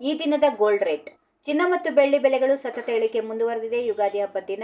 ಈ ದಿನದ gold rate. ಚಿನ್ನ ಮತ್ತು ಬೆಳ್ಳಿ ಬೆಲೆಗಳು ಸತತ ಇಳಿಕೆ ಮುಂದುವರೆದಿದೆ. ಯುಗಾದಿ ಹಬ್ಬದ ದಿನ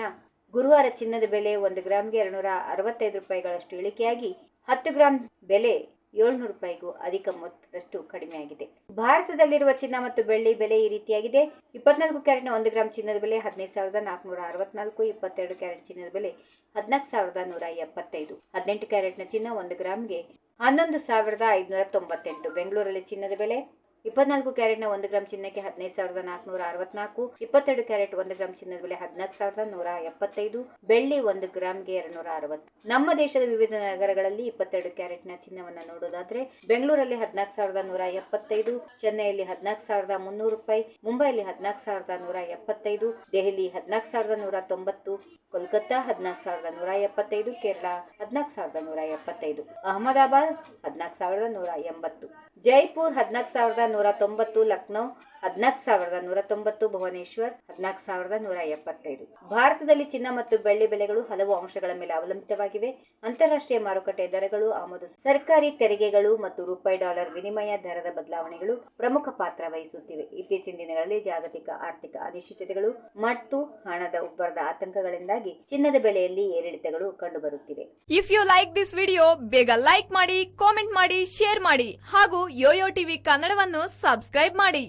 ಗುರುವಾರ ಚಿನ್ನದ ಬೆಲೆ 1 ಗ್ರಾಂಗೆ 265 ರೂಪಾಯಿಗಳಷ್ಟು ಇಳಿಕೆಯಾಗಿ 10 ಗ್ರಾಂ ಬೆಲೆ 700 ರೂಪಾಯಿಗೂ ಅಧಿಕ ಮೊತ್ತದಷ್ಟು ಕಡಿಮೆಯಾಗಿದೆ. ಭಾರತದಲ್ಲಿರುವ ಚಿನ್ನ ಮತ್ತು ಬೆಳ್ಳಿ ಬೆಲೆ ಈ ರೀತಿಯಾಗಿದೆ. 24 ಕ್ಯಾರೆಟ್ನ 1 ಗ್ರಾಂ ಚಿನ್ನದ ಬೆಲೆ 15,464, 22 ಕ್ಯಾರೆಟ್ ಚಿನ್ನದ ಬೆಲೆ 14,175, 18 ಕ್ಯಾರೆಟ್ನ ಚಿನ್ನ 1 ಗ್ರಾಂಗೆ 11,598. ಬೆಂಗಳೂರಲ್ಲಿ ಚಿನ್ನದ ಬೆಲೆ 24 ಕ್ಯಾರೆಟ್ನ 1 ಗ್ರಾಂ ಚಿನ್ನಕ್ಕೆ 15,464, 22 ಕ್ಯಾರೆಟ್ 1 ಗ್ರಾಂ ಚಿನ್ನದ ಬೆಲೆ 14,175, ಬೆಳ್ಳಿ 1 ಗ್ರಾಂಗೆ 260. ನಮ್ಮ ದೇಶದ ವಿವಿಧ ನಗರಗಳಲ್ಲಿ 22 ಕ್ಯಾರೆಟ್ನ ಚಿನ್ನವನ್ನು ನೋಡೋದಾದ್ರೆ ಬೆಂಗಳೂರಲ್ಲಿ 14,175, ಚೆನ್ನೈಯಲ್ಲಿ 14,300 ರೂಪಾಯಿ, ಮುಂಬೈಯಲ್ಲಿ 14,175, ದೆಹಲಿ 14,190, ಕೋಲ್ಕತ್ತಾ 14,175, ಕೇರಳ 14,175, ಅಹಮದಾಬಾದ್ 14,180, ಜೈಪುರ್ 14,190, ಲಕ್ನೋ 14,190, ಭುವನೇಶ್ವರ್ 14,175. ಭಾರತದಲ್ಲಿ ಚಿನ್ನ ಮತ್ತು ಬೆಳ್ಳಿ ಬೆಲೆಗಳು ಹಲವು ಅಂಶಗಳ ಮೇಲೆ ಅವಲಂಬಿತವಾಗಿವೆ. ಅಂತಾರಾಷ್ಟ್ರೀಯ ಮಾರುಕಟ್ಟೆ ದರಗಳು, ಆಮದು ಸರ್ಕಾರಿ ತೆರಿಗೆಗಳು ಮತ್ತು ರೂಪಾಯಿ ಡಾಲರ್ ವಿನಿಮಯ ದರದ ಬದಲಾವಣೆಗಳು ಪ್ರಮುಖ ಪಾತ್ರ ವಹಿಸುತ್ತಿವೆ. ಇತ್ತೀಚಿನ ದಿನಗಳಲ್ಲಿ ಜಾಗತಿಕ ಆರ್ಥಿಕ ಅನಿಶ್ಚಿತತೆಗಳು ಮತ್ತು ಹಣದ ಉಬ್ಬರದ ಆತಂಕಗಳಿಂದಾಗಿ ಚಿನ್ನದ ಬೆಲೆಯಲ್ಲಿ ಏರಿಳಿತಗಳು ಕಂಡುಬರುತ್ತಿವೆ. If you like this video ಬೇಗ ಲೈಕ್ ಮಾಡಿ, ಕಾಮೆಂಟ್ ಮಾಡಿ, ಶೇರ್ ಮಾಡಿ ಹಾಗೂ ಯೋಯೋ ಟಿವಿ ಕನ್ನಡವನ್ನು ಸಬ್ಸ್ಕ್ರೈಬ್ ಮಾಡಿ.